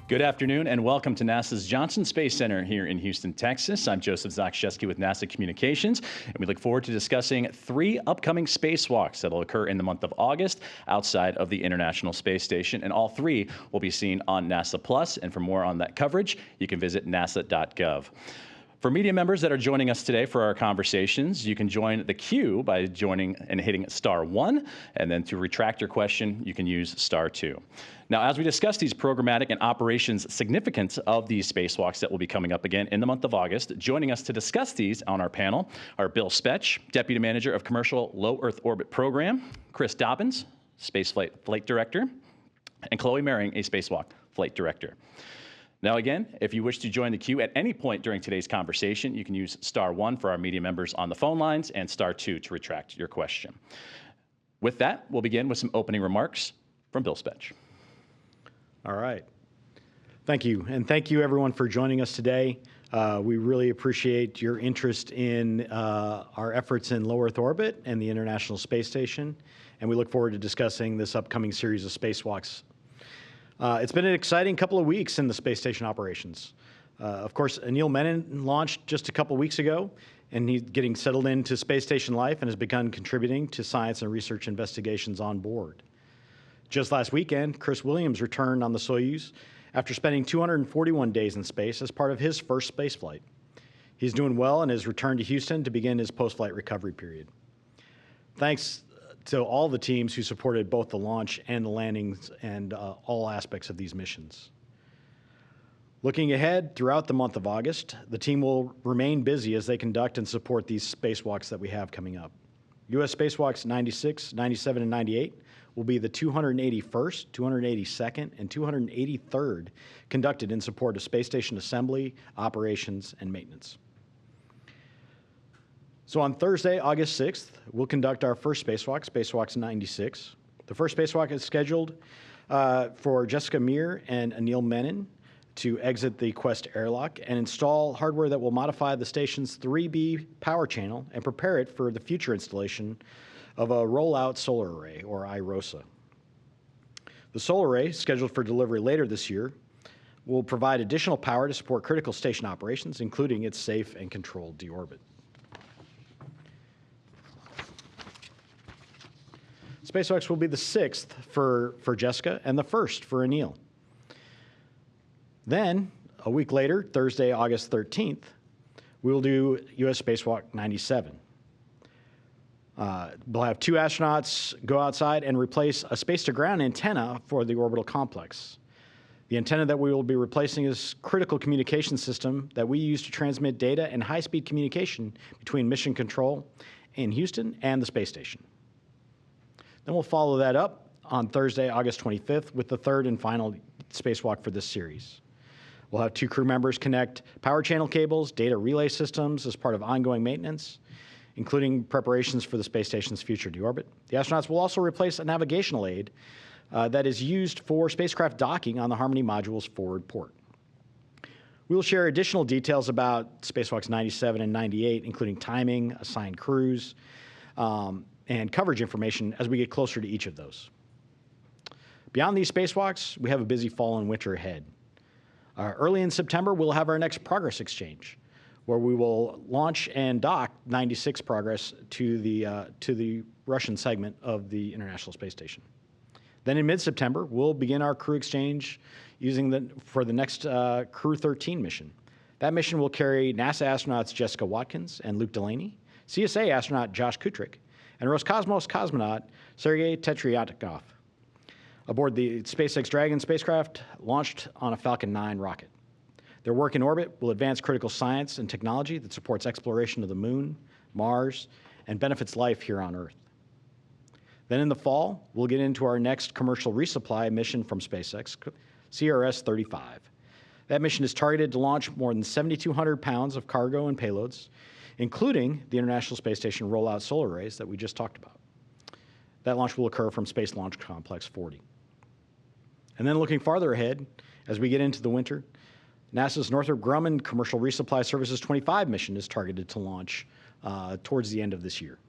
Good afternoon and welcome to NASA's Johnson Space Center here in Houston, Texas. I'm Joseph Zakshesky with NASA Communications, and we look forward to discussing 3 upcoming spacewalks that will occur in the month of August outside of the International Space Station, and all 3 will be seen on NASA Plus. And for more on that coverage, you can visit nasa.gov. For media members that are joining us today for our conversations, you can join the queue by joining and hitting *1, and then to retract your question, you can use *2. Now, as we discuss these programmatic and operations significance of these spacewalks that will be coming up again in the month of August, joining us to discuss these on our panel are Bill Spetch, Deputy Manager of Commercial Low Earth Orbit Program, Chris Dobbins, Space Flight Director, and Chloe Mehring, a Spacewalk Flight Director. Now again, if you wish to join the queue at any point during today's conversation, you can use *1 for our media members on the phone lines and *2 to retract your question. With that, we'll begin with some opening remarks from Bill Spetch. All right. Thank you. And thank you everyone for joining us today. We really appreciate your interest in our efforts in low Earth orbit and the International Space Station. And we look forward to discussing this upcoming series of spacewalks. It's been an exciting couple of weeks in the space station operations. Of course, Anil Menon launched just a couple weeks ago, and he's getting settled into space station life and has begun contributing to science and research investigations on board. Just last weekend, Chris Williams returned on the Soyuz after spending 241 days in space as part of his first space flight. He's doing well and has returned to Houston to begin his post-flight recovery period. Thanks to all the teams who supported both the launch and the landings and all aspects of these missions. Looking ahead, throughout the month of August, the team will remain busy as they conduct and support these spacewalks that we have coming up. U.S. spacewalks 96, 97, and 98 will be the 281st, 282nd, and 283rd conducted in support of space station assembly, operations, and maintenance. So on Thursday, August 6th, we'll conduct our first spacewalk, Spacewalks 96. The first spacewalk is scheduled for Jessica Meir and Anil Menon to exit the Quest airlock and install hardware that will modify the station's 3B power channel and prepare it for the future installation of a rollout solar array, or IROSA. The solar array, scheduled for delivery later this year, will provide additional power to support critical station operations, including its safe and controlled deorbit. Spacewalks will be the 6th for Jessica and the 1st for Anil. Then, a week later, Thursday, August 13th, we will do U.S. Spacewalk 97. We'll have 2 astronauts go outside and replace a space-to-ground antenna for the orbital complex. The antenna that we will be replacing is a critical communication system that we use to transmit data and high-speed communication between mission control in Houston and the space station. Then we'll follow that up on Thursday, August 25th, with the 3rd and final spacewalk for this series. We'll have 2 crew members connect power channel cables, data relay systems as part of ongoing maintenance, including preparations for the space station's future deorbit. The astronauts will also replace a navigational aid that is used for spacecraft docking on the Harmony module's forward port. We will share additional details about Spacewalks 97 and 98, including timing, assigned crews, and coverage information as we get closer to each of those. Beyond these spacewalks, we have a busy fall and winter ahead. Early in September, we'll have our next Progress Exchange, where we will launch and dock 96 Progress to the Russian segment of the International Space Station. Then in mid-September, we'll begin our crew exchange for the next Crew 13 mission. That mission will carry NASA astronauts Jessica Watkins and Luke Delaney, CSA astronaut Josh Kutrick, and Roscosmos cosmonaut Sergei Tetryatikov aboard the SpaceX Dragon spacecraft launched on a Falcon 9 rocket. Their work in orbit will advance critical science and technology that supports exploration of the Moon, Mars, and benefits life here on Earth. Then in the fall, we'll get into our next commercial resupply mission from SpaceX, CRS-35. That mission is targeted to launch more than 7,200 pounds of cargo and payloads, including the International Space Station rollout solar arrays that we just talked about. That launch will occur from Space Launch Complex 40. And then looking farther ahead, as we get into the winter, NASA's Northrop Grumman Commercial Resupply Services 25 mission is targeted to launch towards the end of this year.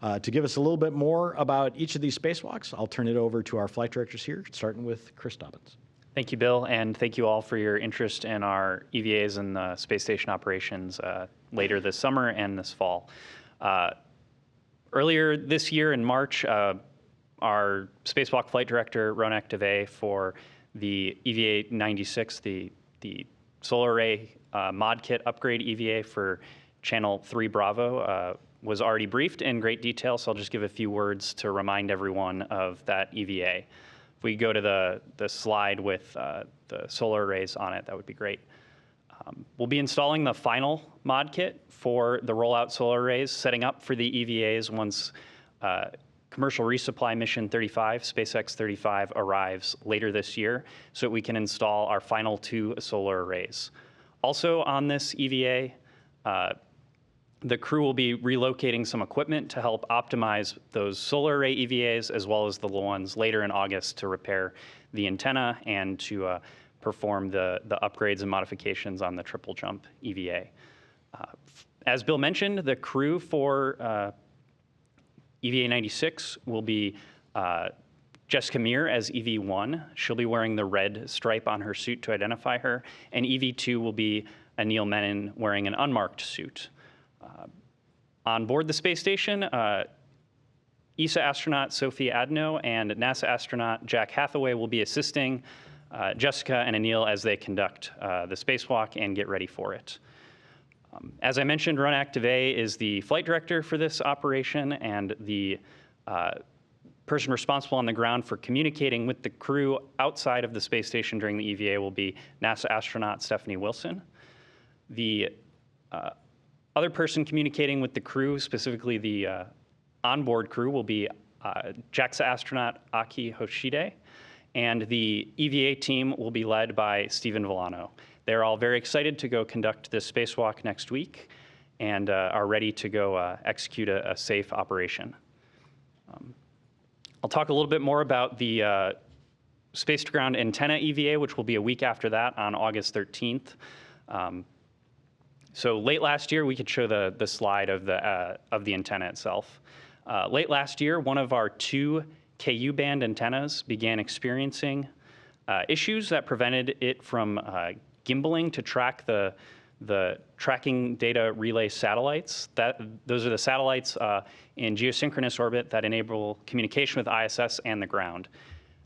To give us a little bit more about each of these spacewalks, I'll turn it over to our flight directors here, starting with Chris Dobbins. Thank you, Bill, and thank you all for your interest in our EVAs and the space station operations later this summer and this fall. Earlier this year in March, our Spacewalk flight director, Ronak Dave, for the EVA 96, the solar array mod kit upgrade EVA for Channel 3 Bravo, was already briefed in great detail, so I'll just give a few words to remind everyone of that EVA. If we go to the slide with the solar arrays on it, that would be great. We'll be installing the final mod kit for the rollout solar arrays, setting up for the EVAs once commercial resupply mission 35, SpaceX 35, arrives later this year, so that we can install our final 2 solar arrays. Also on this EVA, the crew will be relocating some equipment to help optimize those solar array EVAs, as well as the ones later in August to repair the antenna and to perform the upgrades and modifications on the triple jump EVA. As Bill mentioned, the crew for EVA 96 will be Jessica Meir as EV1. She'll be wearing the red stripe on her suit to identify her, and EV2 will be Anil Menon wearing an unmarked suit. On board the space station, ESA astronaut Sophie Adno and NASA astronaut Jack Hathaway will be assisting Jessica and Anil as they conduct the spacewalk and get ready for it. As I mentioned, Ronak Dave is the flight director for this operation, and the person responsible on the ground for communicating with the crew outside of the space station during the EVA will be NASA astronaut Stephanie Wilson. The other person communicating with the crew, specifically the onboard crew, will be JAXA astronaut Aki Hoshide, and the EVA team will be led by Stephen Villano. They're all very excited to go conduct this spacewalk next week and are ready to go execute a safe operation. I'll talk a little bit more about the space-to-ground antenna EVA, which will be a week after that on August 13th. So late last year, we could show the slide of the antenna itself. Late last year, one of our 2 KU band antennas began experiencing issues that prevented it from gimbaling to track the tracking data relay satellites. Those are the satellites in geosynchronous orbit that enable communication with ISS and the ground.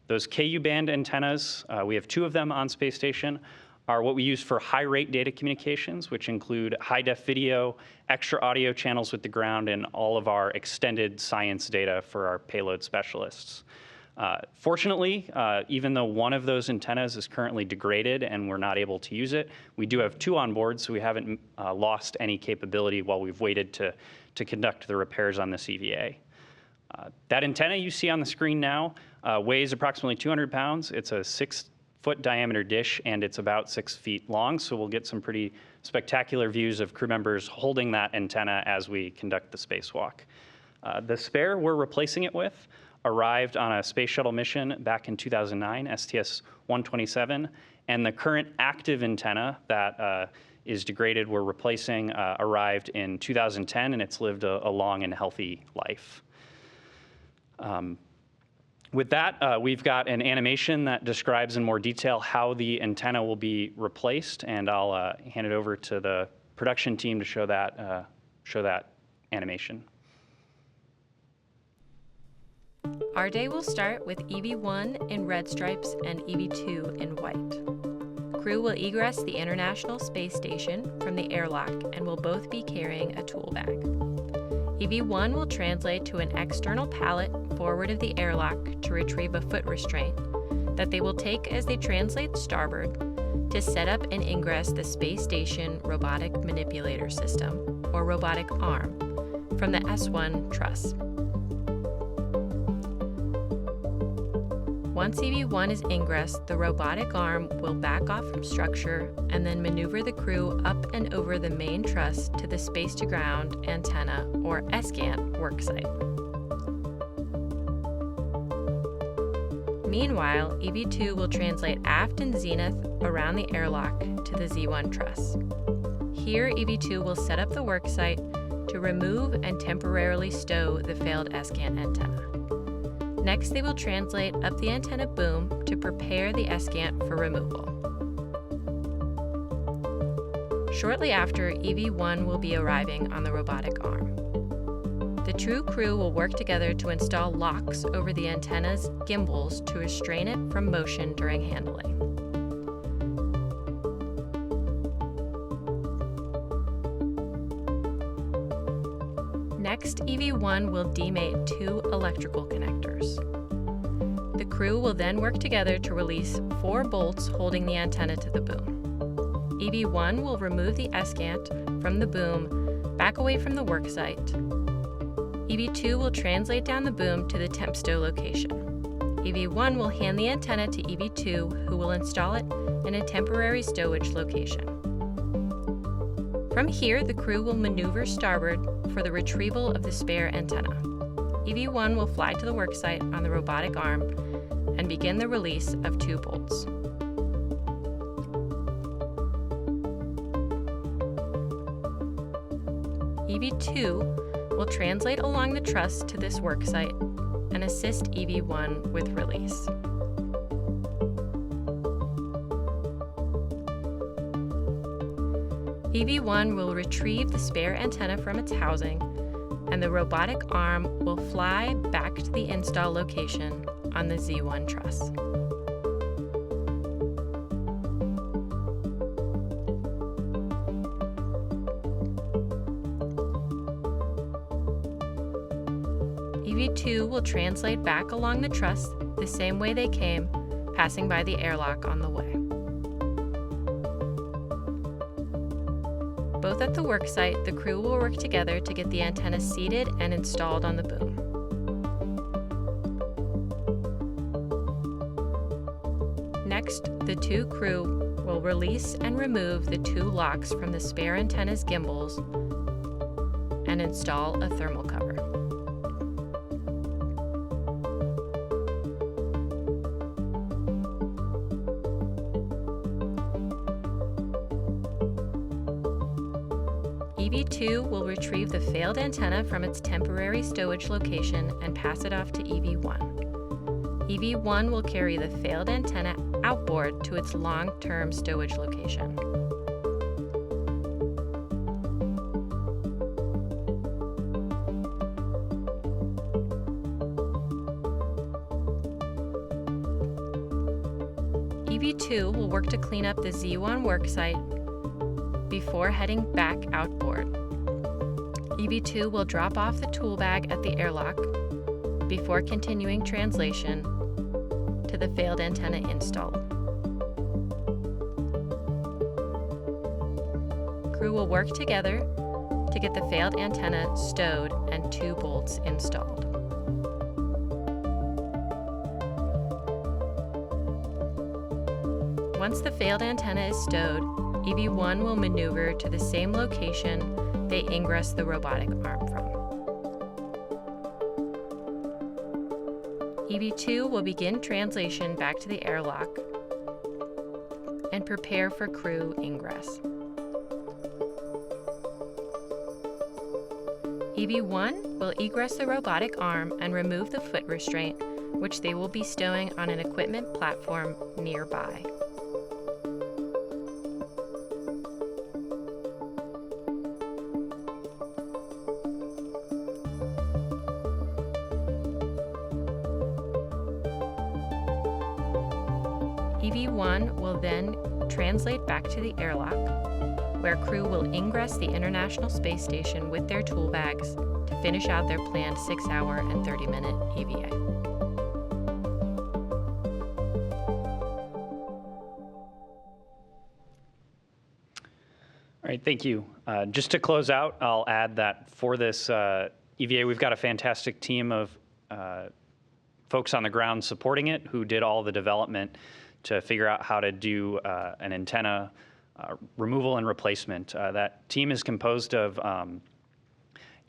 Those KU band antennas, we have 2 of them on space station, are what we use for high-rate data communications, which include high-def video, extra audio channels with the ground, and all of our extended science data for our payload specialists. Fortunately, even though one of those antennas is currently degraded and we're not able to use it, we do have 2 on board, so we haven't lost any capability while we've waited to conduct the repairs on this EVA. That antenna you see on the screen now weighs approximately 200 pounds. It's a 6-foot diameter dish, and it's about 6 feet long, so we'll get some pretty spectacular views of crew members holding that antenna as we conduct the spacewalk. The spare we're replacing it with arrived on a space shuttle mission back in 2009, STS-127, and the current active antenna that is degraded we're replacing arrived in 2010, and it's lived a long and healthy life. With that, we've got an animation that describes in more detail how the antenna will be replaced, and I'll hand it over to the production team to show that animation. Our day will start with EV1 in red stripes and EV2 in white. Crew will egress the International Space Station from the airlock and will both be carrying a tool bag. EV1 will translate to an external pallet forward of the airlock to retrieve a foot restraint that they will take as they translate starboard to set up and ingress the space station robotic manipulator system, or robotic arm, from the S1 truss. Once EV1 is ingressed, the robotic arm will back off from structure and then maneuver the crew up and over the main truss to the space-to-ground antenna, or SGANT, worksite. Meanwhile, EV2 will translate aft and zenith around the airlock to the Z1 truss. Here, EV2 will set up the worksite to remove and temporarily stow the failed SGANT antenna. Next, they will translate up the antenna boom to prepare the escant for removal. Shortly after, EV1 will be arriving on the robotic arm. The two crew will work together to install locks over the antenna's gimbals to restrain it from motion during handling. Next, EV1 will demate two electrical connectors. The crew will then work together to release 4 bolts holding the antenna to the boom. EV1 will remove the escant from the boom back away from the worksite. EV2 will translate down the boom to the temp stow location. EV1 will hand the antenna to EV2, who will install it in a temporary stowage location. From here, the crew will maneuver starboard for the retrieval of the spare antenna. EV1 will fly to the worksite on the robotic arm and begin the release of 2 bolts. EV2 will translate along the truss to this worksite and assist EV1 with release. EV1 will retrieve the spare antenna from its housing, and the robotic arm will fly back to the install location on the Z1 truss. EV2 will translate back along the truss the same way they came, passing by the airlock on the way. Both at the worksite, the crew will work together to get the antenna seated and installed on the boom. Next, the two crew will release and remove the 2 locks from the spare antenna's gimbals and install a thermal cover. EV2 will retrieve the failed antenna from its temporary stowage location and pass it off to EV1. EV1 will carry the failed antenna outboard to its long-term stowage location. EV2 will work to clean up the Z1 worksite before heading back outboard. EV2 will drop off the tool bag at the airlock before continuing translation to the failed antenna install. Crew will work together to get the failed antenna stowed and 2 bolts installed. Once the failed antenna is stowed, EV1 will maneuver to the same location they ingress the robotic arm from. EV2 will begin translation back to the airlock and prepare for crew ingress. EV1 will egress the robotic arm and remove the foot restraint, which they will be stowing on an equipment platform nearby. EV1 will then translate back to the airlock, where crew will ingress the International Space Station with their tool bags to finish out their planned 6-hour and 30-minute EVA. All right, thank you. Just to close out, I'll add that for this EVA, we've got a fantastic team of folks on the ground supporting it who did all the development to figure out how to do an antenna removal and replacement. That team is composed of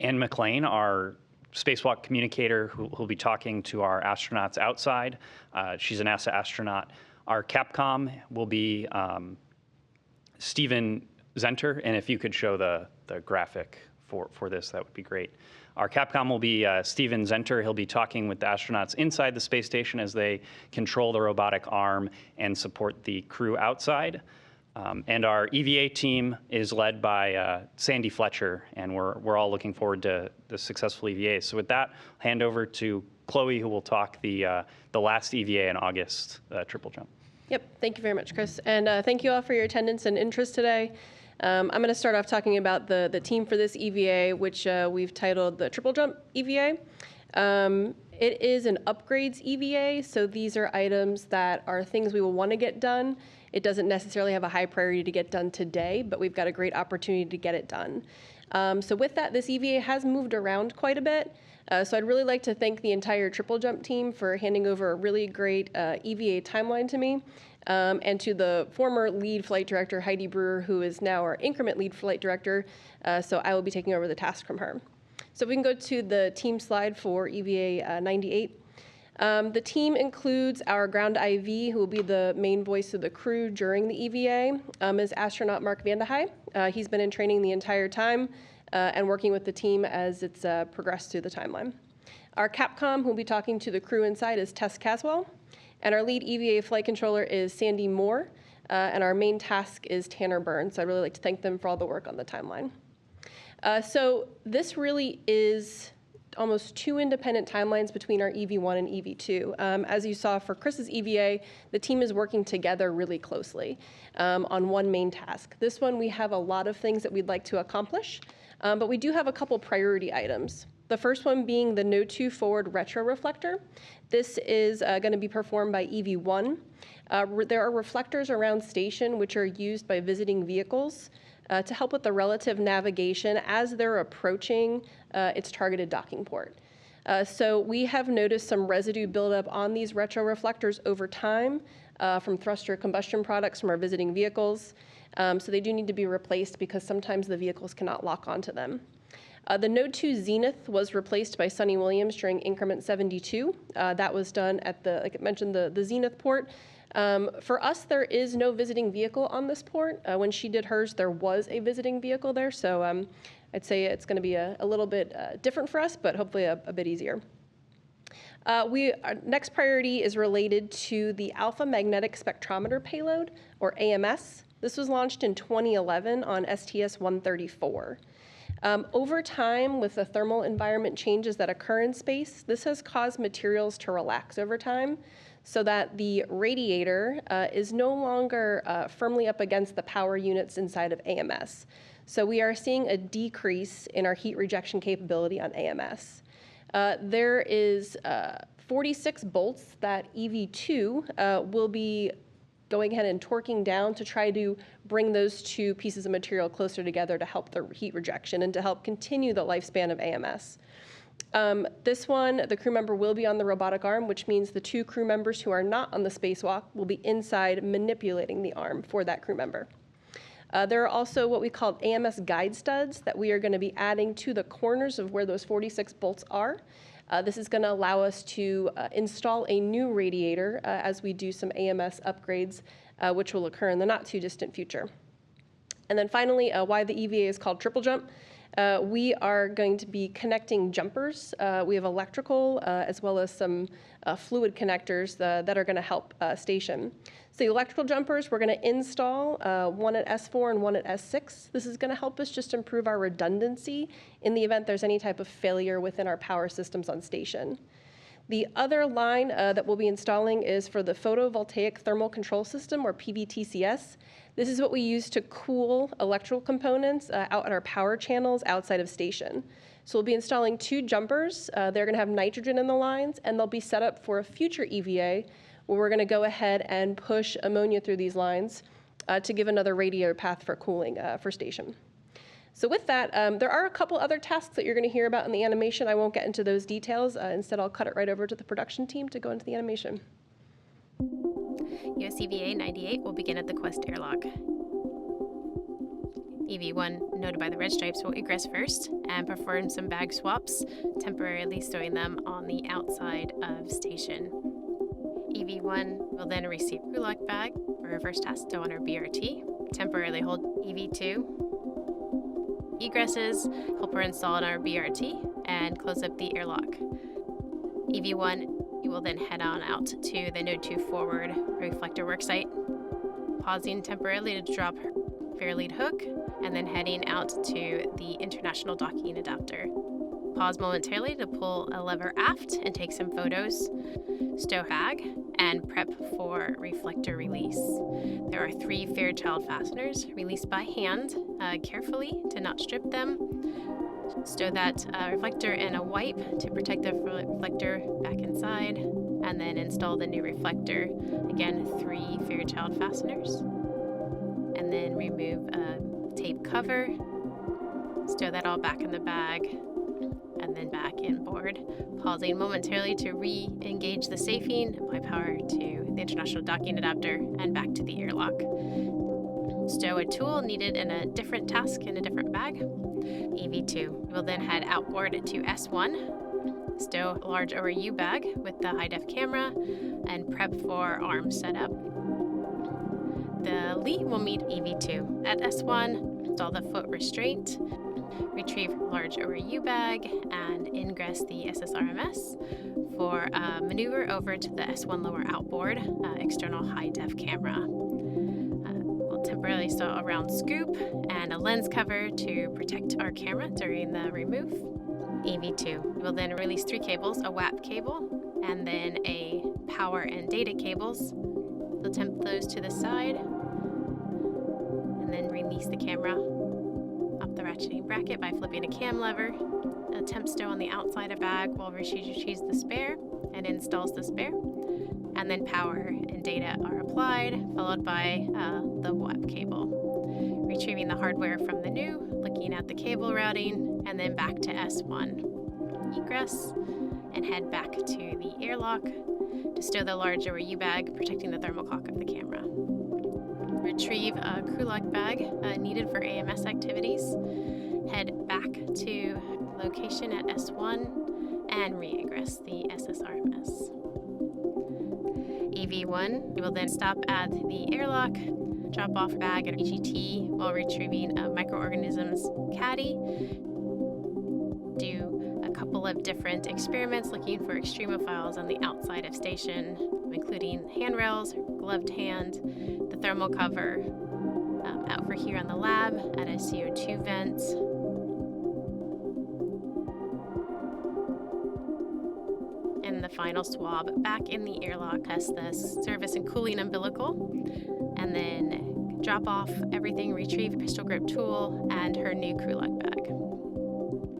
Ann McLean, our spacewalk communicator, who'll be talking to our astronauts outside. She's a NASA astronaut. Our Capcom will be Stephen Zenter, and if you could show the graphic for this, that would be great. Our Capcom will be Steven Zenter. He'll be talking with the astronauts inside the space station as they control the robotic arm and support the crew outside. And our EVA team is led by Sandy Fletcher, and we're all looking forward to the successful EVA. So with that, I'll hand over to Chloe, who will talk the last EVA in August, triple jump. Yep, thank you very much, Chris. And thank you all for your attendance and interest today. I'm going to start off talking about the team for this EVA, which we've titled the Triple Jump EVA. It is an upgrades EVA, so these are items that are things we will want to get done. It doesn't necessarily have a high priority to get done today, but we've got a great opportunity to get it done. So with that, this EVA has moved around quite a bit. So I'd really like to thank the entire Triple Jump team for handing over a really great EVA timeline to me, and to the former lead flight director, Heidi Brewer, who is now our increment lead flight director. So I will be taking over the task from her. So we can go to the team slide for EVA 98. The team includes our ground IV, who will be the main voice of the crew during the EVA, is astronaut Mark Vandehei. He's been in training the entire time and working with the team as it's progressed through the timeline. Our Capcom, who will be talking to the crew inside, is Tess Caswell. And our lead EVA flight controller is Sandy Moore. And our main task is Tanner Burns. So I'd really like to thank them for all the work on the timeline. So this really is almost two independent timelines between our EV1 and EV2. As you saw for Chris's EVA, the team is working together really closely on one main task. This one, we have a lot of things that we'd like to accomplish, but we do have a couple priority items. The first one being the No2 forward retroreflector. This is going to be performed by EV1. There are reflectors around station which are used by visiting vehicles to help with the relative navigation as they're approaching its targeted docking port. So we have noticed some residue buildup on these retroreflectors over time from thruster combustion products from our visiting vehicles. So they do need to be replaced because sometimes the vehicles cannot lock onto them. The No2 Zenith was replaced by Sunny Williams during increment 72. That was done at like I mentioned, the Zenith port. For us, there is no visiting vehicle on this port. When she did hers, there was a visiting vehicle there. So I'd say it's going to be a little bit different for us, but hopefully a bit easier. Our next priority is related to the Alpha Magnetic Spectrometer Payload, or AMS. This was launched in 2011 on STS-134. Over time, with the thermal environment changes that occur in space, this has caused materials to relax over time so that the radiator is no longer firmly up against the power units inside of AMS. So we are seeing a decrease in our heat rejection capability on AMS. There is 46 bolts that EV2 will be going ahead and torquing down to try to bring those two pieces of material closer together to help the heat rejection and to help continue the lifespan of AMS. This one, the crew member will be on the robotic arm, which means the two crew members who are not on the spacewalk will be inside manipulating the arm for that crew member. There are also what we call AMS guide studs that we are going to be adding to the corners of where those 46 bolts are. This is going to allow us to install a new radiator as we do some AMS upgrades, which will occur in the not too distant future. And then finally, why the EVA is called Triple Jump. We are going to be connecting jumpers. We have electrical as well as some fluid connectors that are going to help station. So the electrical jumpers, we're going to install one at S4 and one at S6. This is going to help us just improve our redundancy in the event there's any type of failure within our power systems on station. The other line that we'll be installing is for the photovoltaic thermal control system, or PVTCS. This is what we use to cool electrical components out at our power channels outside of station. So we'll be installing two jumpers. They're going to have nitrogen in the lines, and they'll be set up for a future EVA where we're going to go ahead and push ammonia through these lines to give another radiator path for cooling for station. So with that, there are a couple other tasks that you're going to hear about in the animation. I won't get into those details. Instead, I'll cut it right over to the production team to go into the animation. US EVA 98 will begin at the Quest airlock. EV1, noted by the red stripes, will egress first and perform some bag swaps, temporarily stowing them on the outside of station. EV1 will then receive crew lock bag for reverse task to on our BRT, temporarily hold EV2. egresses, help her install in our BRT, and close up the airlock. EV1, you will then head on out to the Node 2 forward reflector worksite, pausing temporarily to drop her fair lead hook, and then heading out to the international docking adapter. Pause momentarily to pull a lever aft and take some photos, stow bag, and prep for reflector release. There are 3 Fairchild fasteners released by hand, carefully to not strip them. Stow that reflector in a wipe to protect the reflector back inside, and then install the new reflector. Again, 3 Fairchild fasteners. And then remove a tape cover, stow that all back in the bag, and then back inboard, pausing momentarily to re-engage the safing, apply power to the international docking adapter, and back to the airlock. Stow a tool needed in a different task in a different bag. EV2 will then head outboard to S1, stow a large ORU bag with the high-def camera, and prep for arm setup. The Lee will meet EV2 at S1, install the foot restraint, retrieve large ORU bag, and ingress the SSRMS for a maneuver over to the S1 lower outboard external high-def camera. We'll temporarily install a round scoop and a lens cover to protect our camera during the remove. EV2 will then release 3 cables, a WAP cable, and then a power and data cables. We'll temp those to the side, and then release the camera off the ratcheting bracket by flipping a cam lever. A temp stow on the outside of bag while retrieves the spare and installs the spare. And then power and data are applied, followed by the WAP cable. Retrieving the hardware from the new, looking at the cable routing, and then back to S1. Egress, and head back to the airlock to stow the large ORU bag, protecting the thermocock of the camera. Retrieve a crew lock bag needed for AMS activities. Head back to location at S1 and re-egress the SSRMS. EV1 will then stop at the airlock, drop off bag and EGT while retrieving a microorganisms caddy. Do a couple of different experiments looking for extremophiles on the outside of station, including handrails, gloved hand, the thermal cover, out for here on the lab at a CO2 vent. And the final swab back in the airlock, test the service and cooling umbilical, and then drop off everything, retrieve pistol grip tool and her new crew lock bag.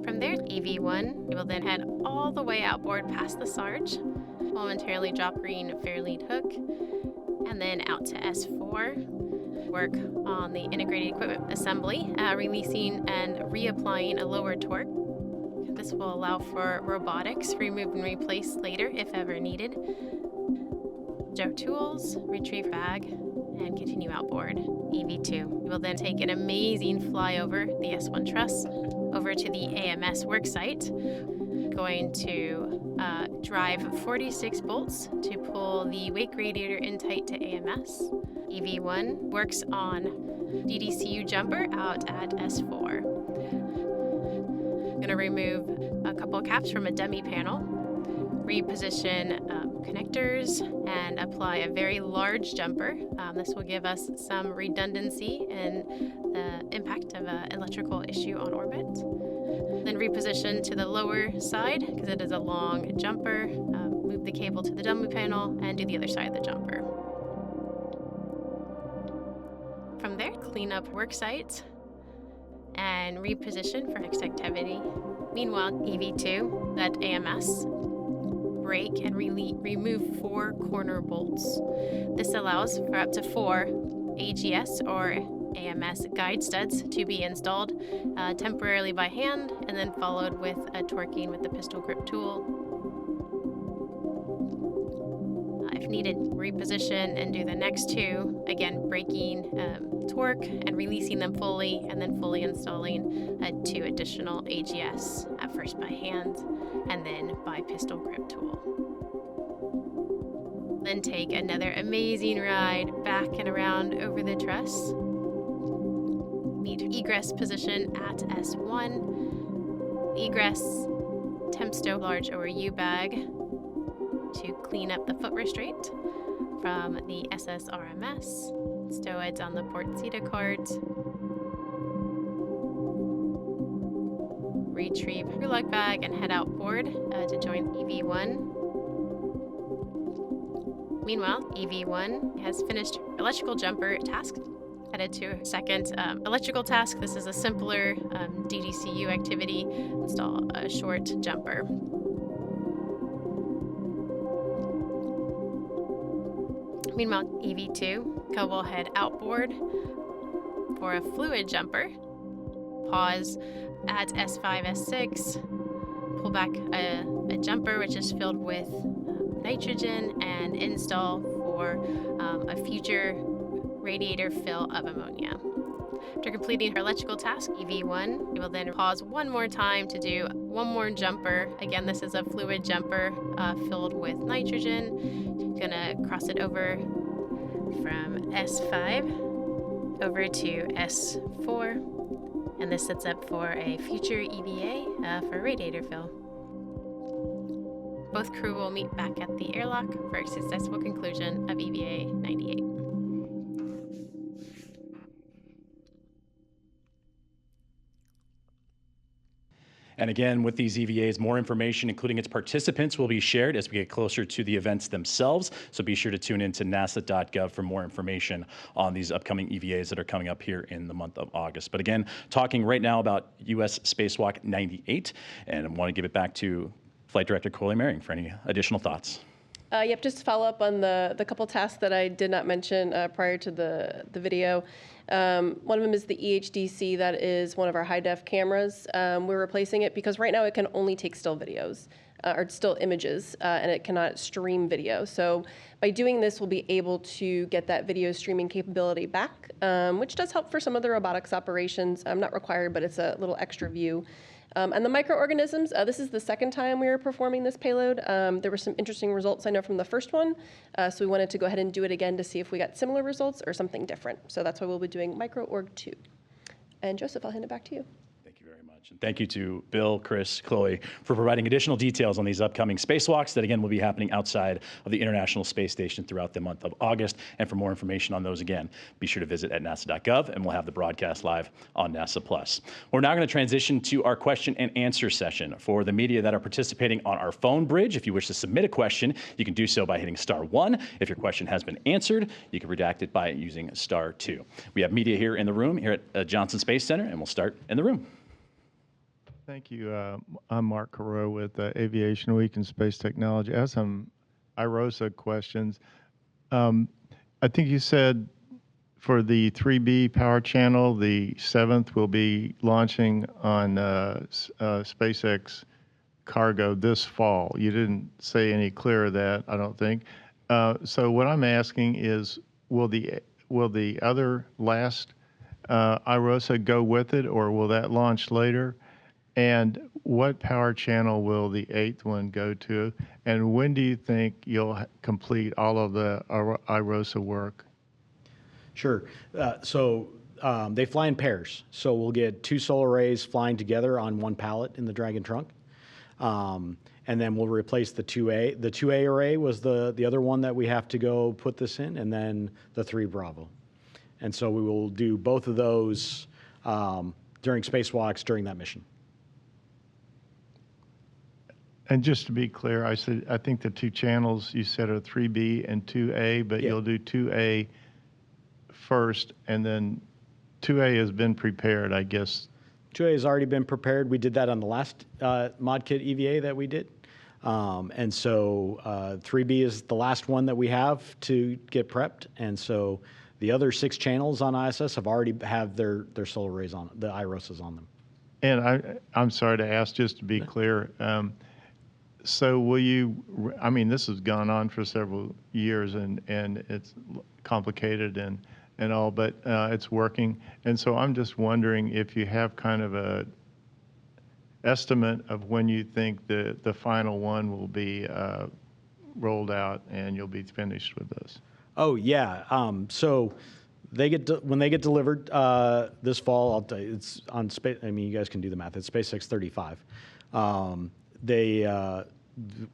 From there, EV1 will then head all the way outboard past the Sarge, momentarily drop green fair lead hook, and then out to S4, work on the integrated equipment assembly, releasing and reapplying a lower torque. This will allow for robotics, remove and replace later if ever needed. Joe tools, retrieve bag, and continue outboard. EV2 will then take an amazing flyover the S1 truss over to the AMS worksite, going to drive 46 bolts to pull the wake radiator in tight to AMS. EV1 works on DDCU jumper out at S4. Going to remove a couple caps from a dummy panel, reposition connectors, and apply a very large jumper. This will give us some redundancy in the impact of an electrical issue on orbit. Then reposition to the lower side because it is a long jumper. Move the cable to the dummy panel and do the other side of the jumper. From there, clean up worksite and reposition for next activity. Meanwhile, EV2 at AMS, break and remove 4 corner bolts. This allows for up to 4 AGS or AMS guide studs to be installed temporarily by hand and then followed with a torquing with the pistol grip tool. If needed, reposition and do the next 2, again breaking torque and releasing them fully, and then fully installing 2 additional AGS, at first by hand and then by pistol grip tool. Then take another amazing ride back and around over the truss. meet egress position at S1. Egress, temp stow large ORU bag to clean up the foot restraint from the SSRMS. Stowids on the port CETA cart. Retrieve crew lug bag and head outboard to join EV1. Meanwhile, EV1 has finished electrical jumper task, headed to a second electrical task. This is a simpler DDCU activity, install a short jumper. Meanwhile, EV2 will head outboard for a fluid jumper. Pause at S5, S6, pull back a jumper which is filled with nitrogen and install for a future radiator fill of ammonia. After completing her electrical task, EV1, we will then pause one more time to do one more jumper. Again, this is a fluid jumper filled with nitrogen. Gonna cross it over from S5 over to S4. And this sets up for a future EVA for radiator fill. Both crew will meet back at the airlock for a successful conclusion of EVA 98. And again, with these EVAs, more information, including its participants, will be shared as we get closer to the events themselves. So be sure to tune in to nasa.gov for more information on these upcoming EVAs that are coming up here in the month of August. But again, talking right now about U.S. Spacewalk 98, and I want to give it back to Flight Director Corley Meir for any additional thoughts. Yep, just to follow up on the couple tasks that I did not mention prior to the video. One of them is the EHDC. That is one of our high-def cameras. We're replacing it because right now it can only take still videos or still images, and it cannot stream video. So by doing this, we'll be able to get that video streaming capability back, which does help for some of the robotics operations. Not required, but it's a little extra view. And the microorganisms, this is the second time we are performing this payload. There were some interesting results I know from the first one, so we wanted to go ahead and do it again to see if we got similar results or something different. So that's why we'll be doing microorg 2. And Joseph, I'll hand it back to you. Thank you very much. And thank you to Bill, Chris, Chloe for providing additional details on these upcoming spacewalks that, again, will be happening outside of the International Space Station throughout the month of August. And for more information on those, again, be sure to visit at nasa.gov, and we'll have the broadcast live on NASA Plus. We're now going to transition to our question and answer session. For the media that are participating on our phone bridge, if you wish to submit a question, you can do so by hitting *1. If your question has been answered, you can redact it by using *2. We have media here in the room, here at Johnson Space Center, and we'll start in the room. Thank you. I'm Mark Carreau with Aviation Week and Space Technology. I have some IROSA questions. I think you said for the 3B power channel, the 7th will be launching on SpaceX cargo this fall. You didn't say any clearer that, I don't think. So what I'm asking is, will the other last IROSA go with it, or will that launch later? And what power channel will the 8th one go to? And when do you think you'll complete all of the IROSA work? Sure. So they fly in pairs. So we'll get 2 solar arrays flying together on one pallet in the Dragon trunk. And then we'll replace the 2A. The 2A array was the other one that we have to go put this in, and then the 3 Bravo. And so we will do both of those during spacewalks during that mission. And just to be clear, I think the 2 channels you said are 3B and 2A, but You'll do 2A first, and then 2A has been prepared, I guess. 2A has already been prepared. We did that on the last ModKit EVA that we did. And so 3B is the last one that we have to get prepped. And so the other 6 channels on ISS have already have their solar arrays on, the IROSAs on them. And I'm sorry to ask, just to be clear, so will you, I mean, this has gone on for several years, and it's complicated and all, but it's working. And so I'm just wondering if you have kind of a estimate of when you think the final one will be rolled out and you'll be finished with this. Oh, yeah. So when they get delivered this fall, I'll tell you, it's on space. I mean, you guys can do the math. It's SpaceX 35.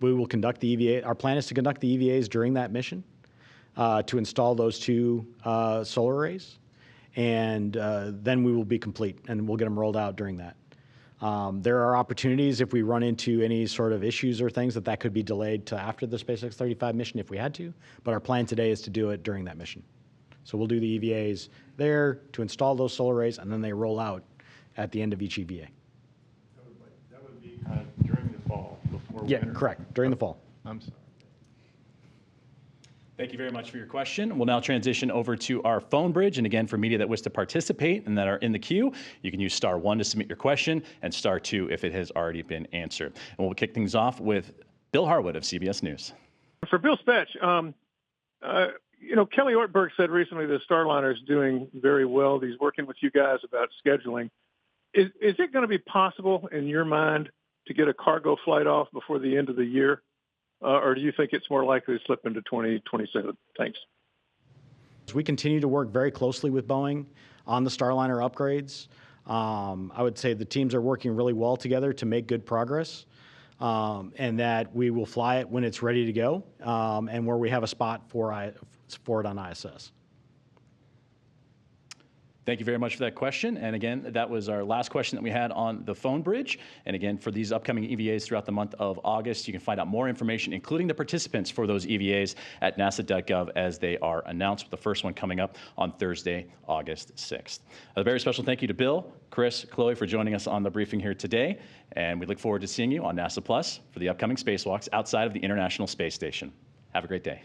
We will conduct the EVA. Our plan is to conduct the EVAs during that mission to install those 2 solar arrays, and then we will be complete, and we'll get them rolled out during that. There are opportunities if we run into any sort of issues or things that could be delayed to after the SpaceX 35 mission if we had to, but our plan today is to do it during that mission. So we'll do the EVAs there to install those solar arrays, and then they roll out at the end of each EVA. That would be during the fall, before Yeah, winter? correct, during the fall. I'm sorry. Thank you very much for your question. We'll now transition over to our phone bridge. And again, for media that wish to participate and that are in the queue, you can use *1 to submit your question and *2 if it has already been answered. And we'll kick things off with Bill Harwood of CBS News. For Bill Spetch, Kelly Ortberg said recently the Starliner is doing very well. He's working with you guys about scheduling. Is it going to be possible in your mind to get a cargo flight off before the end of the year? Or do you think it's more likely to slip into 2027? Thanks. We continue to work very closely with Boeing on the Starliner upgrades. I would say the teams are working really well together to make good progress, and that we will fly it when it's ready to go, and where we have a spot for it on ISS. Thank you very much for that question. And again, that was our last question that we had on the phone bridge. And again, for these upcoming EVAs throughout the month of August, you can find out more information, including the participants for those EVAs at nasa.gov as they are announced, with the first one coming up on Thursday, August 6th. A very special thank you to Bill, Chris, Chloe for joining us on the briefing here today. And we look forward to seeing you on NASA Plus for the upcoming spacewalks outside of the International Space Station. Have a great day.